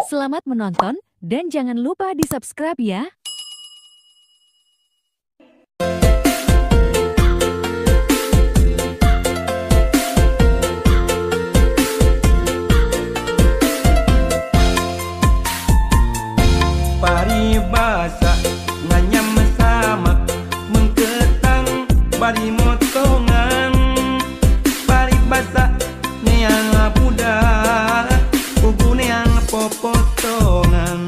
Selamat menonton dan jangan lupa di-subscribe ya. Paribasa nganyam sama mengketang bari motongan paribasa neang buda ugu neang popotongan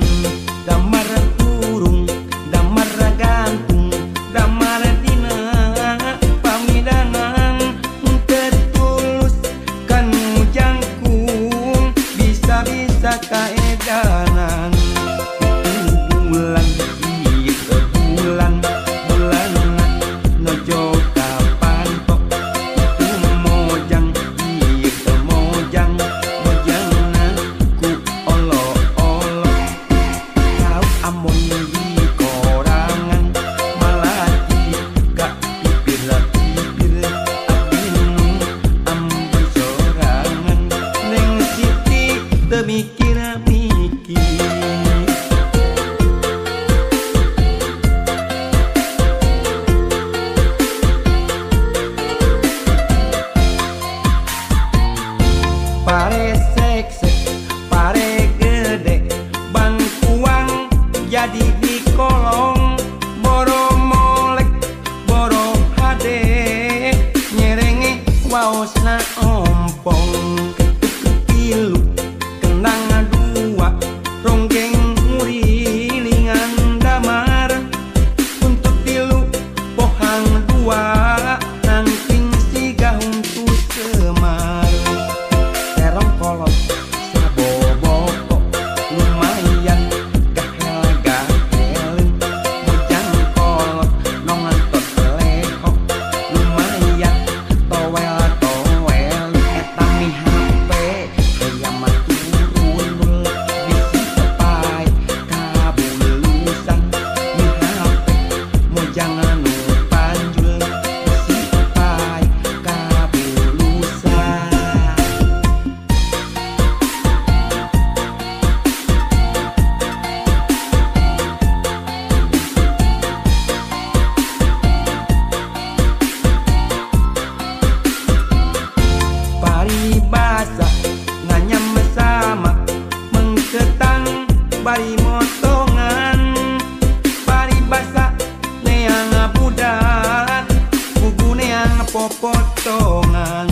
damar kurung damar gantung damar dina pamidangan tertulus kan jangkung bisa-bisa kaedanan bulan bulan nojo kapantok itu mojang itu mojang ku olo kau amon di korangan malah jika pipir abinu ambil sorangan neng siti temikir pare seksek, pare gede, bangkuang jadi di kolong, boro molek, boro hade, nyerenge waosna ompong, ketilu, kenang dua, ronggeng ngurilingan damar, untuk tilu, pohang dua, nangking siga untuk semar. Kolot saboboko lumayan gahel-gahelin mojang kolot nongantot leho lumayan towel-towel etami hape hayama turun bisi tepai kabulusan mi hape mojang anu panjul bisi tepai kabulusan. Paribasa nganyam sama mengketang bari motongan paribasa neang budak buku neang popotongan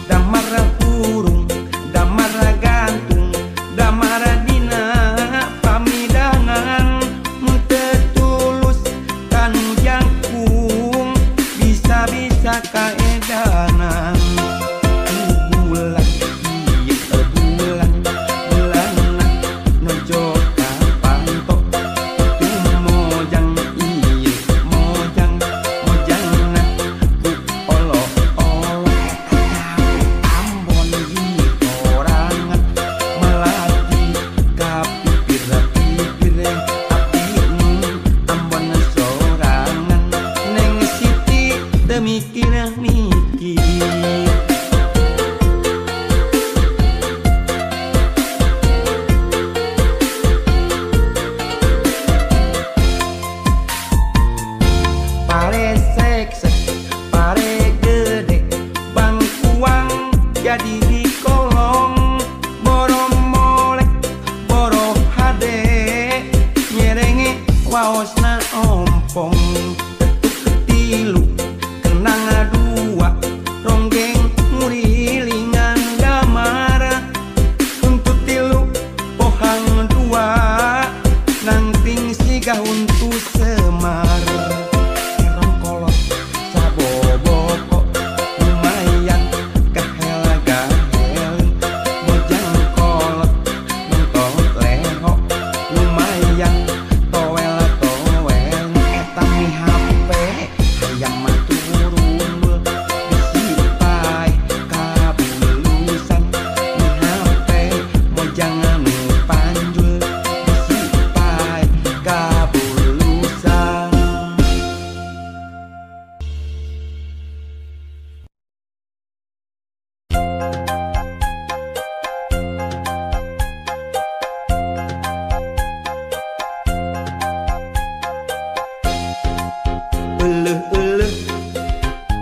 damar kurung damar gantung damar dina pamidangan tertulus kan jangkung bisa-bisa kaedanan mikir pare seksek pare gede bangkuang jadi di kolong boro molek boro hade nyerenge waosna ompong ketuk ketilu kenang dua ronggeng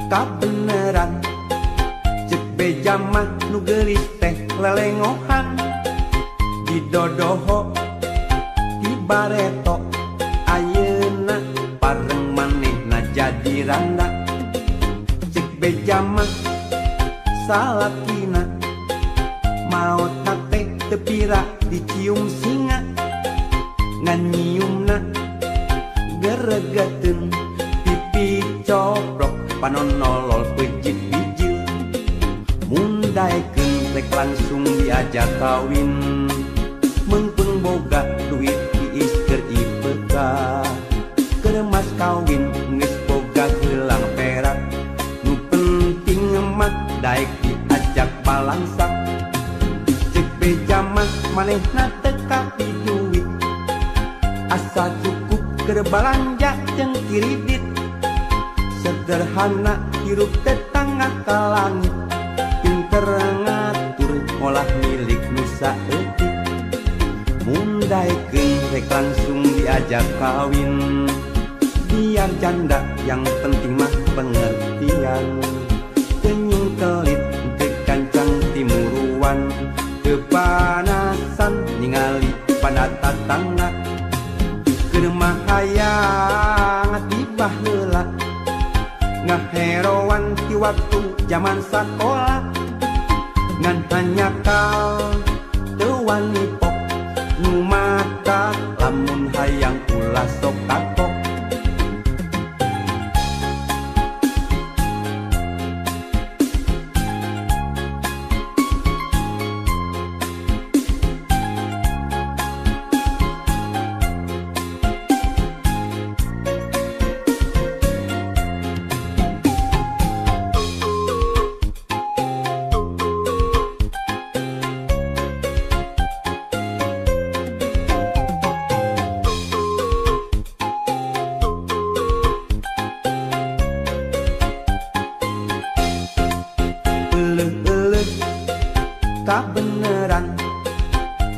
kabeneran cek beja mah nu geulis teh lelengohan di dodoho di bareto ayeuna pareng manehna jadi randa cek beja mah salakina maot teh tepira dicium singa ngan nyiumna geregeteun pipi coprok panonolol pejit bijil mundaekeun rek langsung diajak kawin mengpung boga duit diis keur IPK keur mas kawin geus boga gelang perak nu penting mah daek diajak balangsak cek beja mah manehna teu kapi duit asa cukup keur balanja jeung kiridit sederhana hirup tetangga ka langit pinter ngatur olah milik nu saeutik mundaekeun rek langsung diajak kawin biar janda yang penting mah pengertian teu nyungkelit teu kancang timuruan teu panasan ningali pada tatangga keur mah hayang tibah heula ngaheroan ti waktu zaman sakola ngan hanya kal teu wani pok nu mata lamun hayang ulah sok kapok kabeneran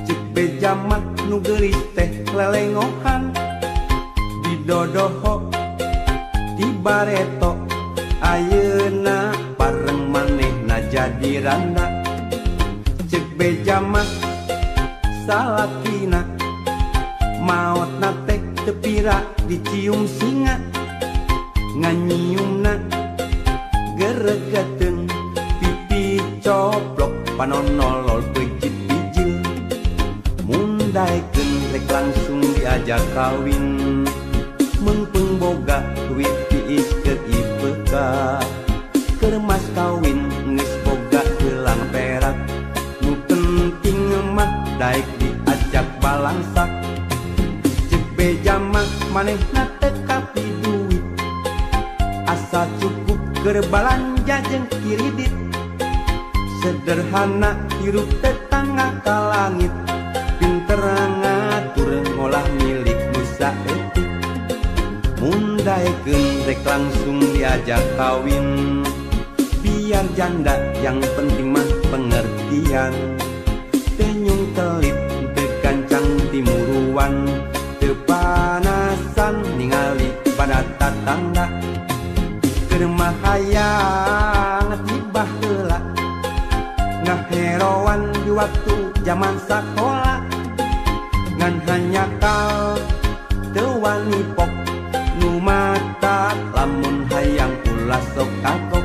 cek beja mah nu geulis teh lelengohan di dodoho di bareto ayeuna pareng manehna jadi randa cek beja mah salakina maotna teh teu pira dicium singa ngan nyiumna geregeteun pipi coplok panonolol pejit bijil mundaekeun rek langsung diajak kawin mengpung boga duit diis keur IPK keur mas kawin geus boga gelang perak nu penting mah daek diajak balangsak cek beja mah manehna teu kapi duit asa cukup keur balanja jeung kiridit sederhana hirup tetangga ka langit pinter ngatur ngolah milik nu saeutik mundaekeun rek langsung diajak kawin biar janda yang penting mah pengertian teu nyungkelit teu kancang timuruan teu panasan ningali pada tatangga keur mah hayang tibah heula ngaheroan di waktu zaman sakola ngan hanya kal teu wani pok nu mata lamun hayang ulah sok kapok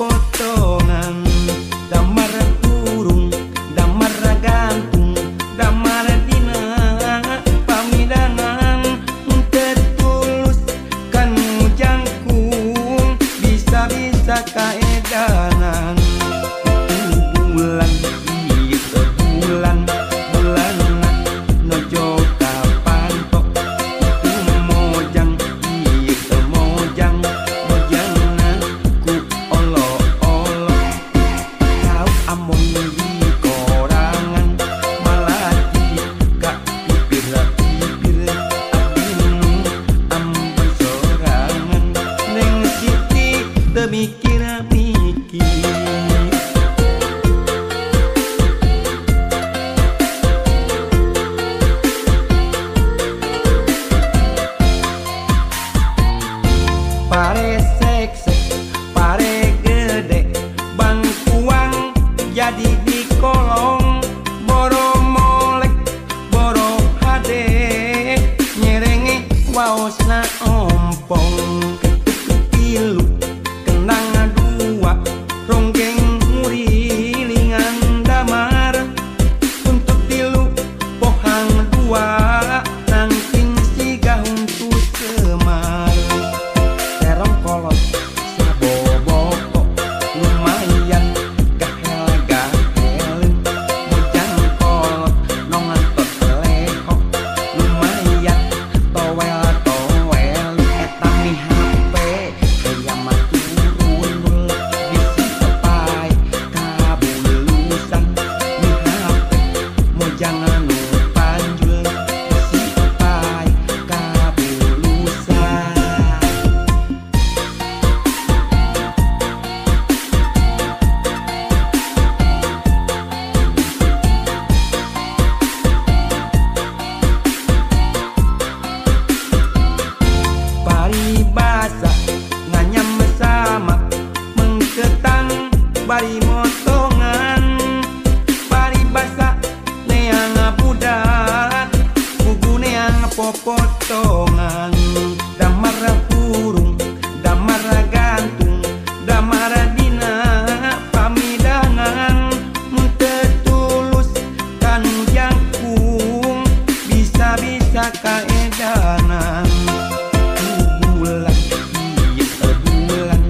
potongan damar burung damar gantung damar dina pamidangan tertulus kan jangkung bisa-bisa kaedanan bulan ieu bulan bulan nojo kapantok mojang ieu mojang mojangna ku olo-olo kau amon di korangan malah ka pipir-pipir abinu ambon sorangan neng siti teu mikir-mikir. Pare seksek, pare gede, bangkuang jadi di kolong, boro molek, boro hade, nyerenge waosna ompong, kepilu, kenang dua, ronggeng murilingan damar, untuk tilu, pohang dua, nangking siga untuk semar. Terong kolot saboboko lumayan gahel-gahelin mojang kolot nongantot leho lumayan towel-towel eta mi hape aya mah turun bisi tepai kabulusan mi hape mojang anu panjul bisi tepai kabulusan. Paribasa nganyam sama mengketang bari motongan paribasa neang budak bugu neang popotongan damar burung damar gantung damar dina pamidangan tertulus kan jangkung bisa-bisa kaedanan bulan ieu bulan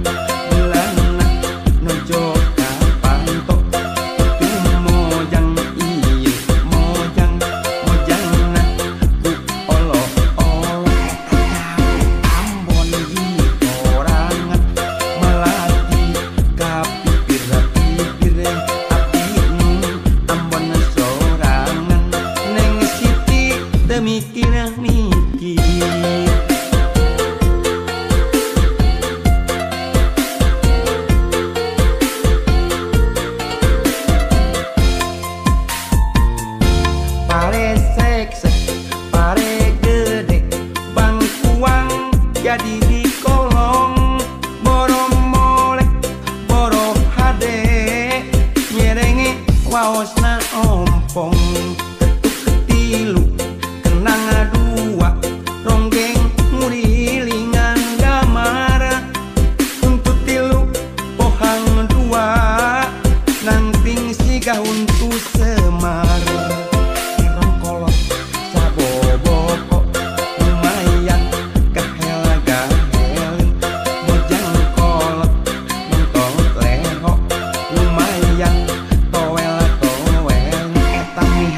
bulan nojo kapantok mojang ieu mojang mojangna ku olo-olo ambon di korangan melati ka pipir-pipir abinu ambon sorangan neng siti teu mikir-mikir. Pare seksek, pare gede, bangkuang jadi di kolong, boro molek, boro hade, nyerenge waosna ompong, ketuk ketilu, kenang dua, ronggeng murilingan damar, untuk tilu, pohang dua, nangting siga untuk semar. Terong kolot saboboko lumayan gahel-gahelin mojang kolot nontot leho lumayan towel-towel eta mi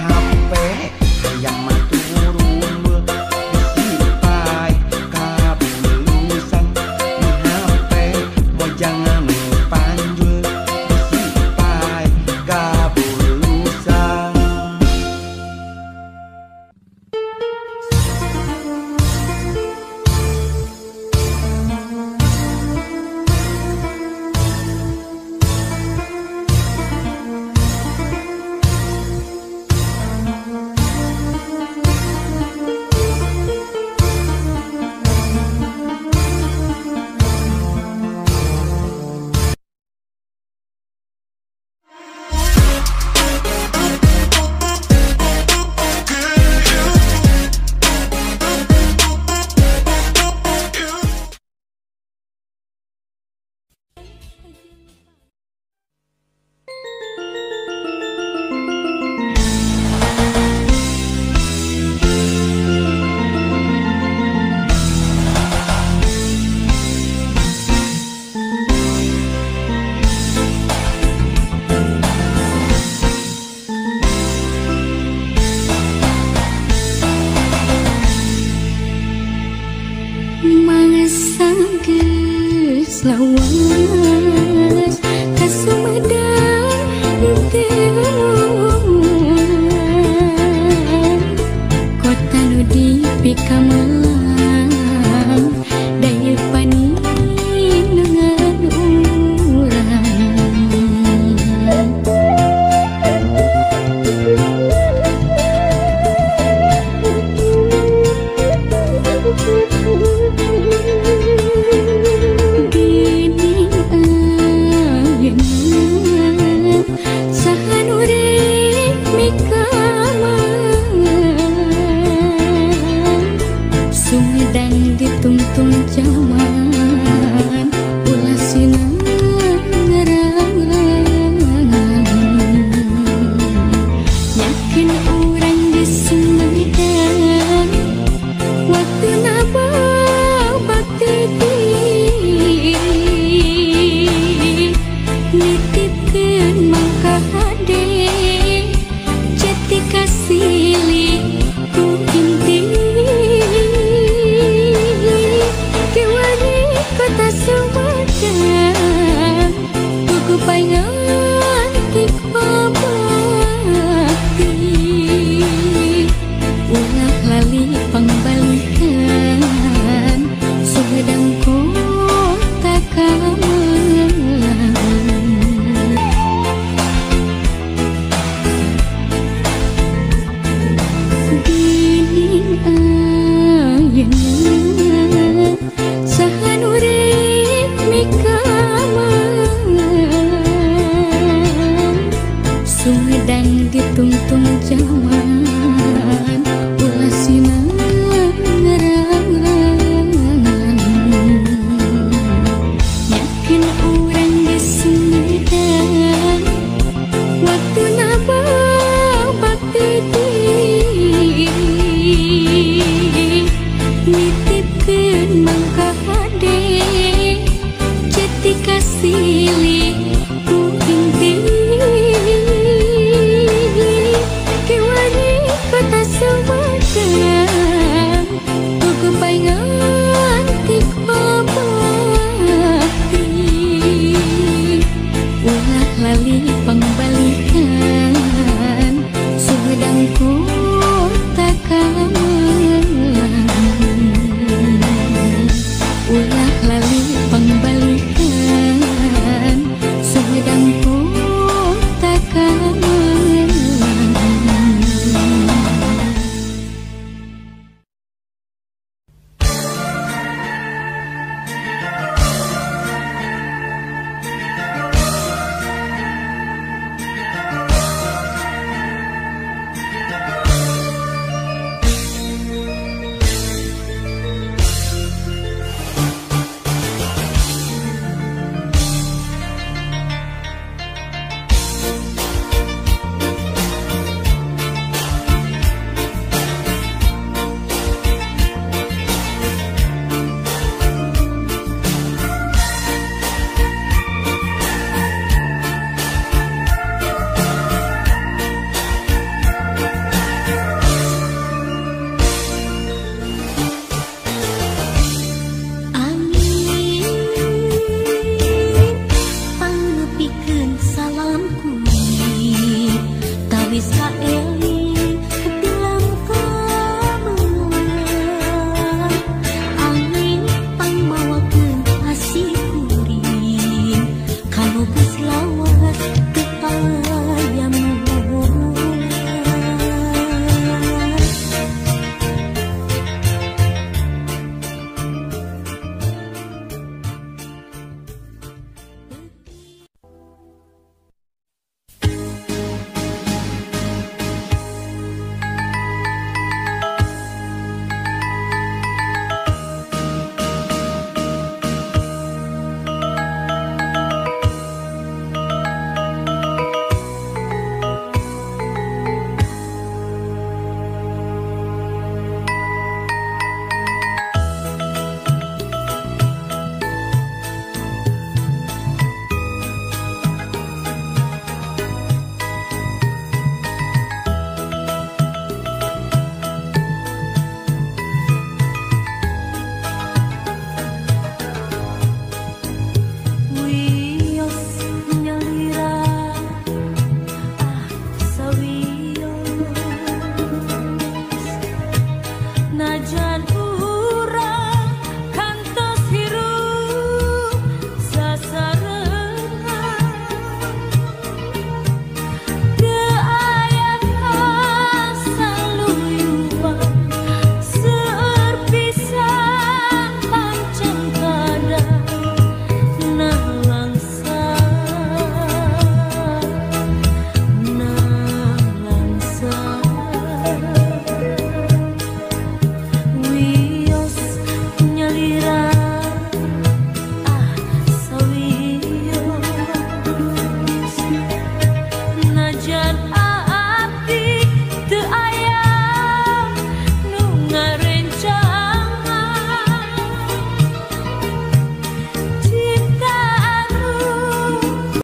titipkeun mangka hade jati kasili ku inti kewani kota Sumedang tugu payangan tik pamati ulah lali pangbalikan Sumedang kota Kamelang dinding ayeuna sahan urip mikamelang Sumedang ditungtung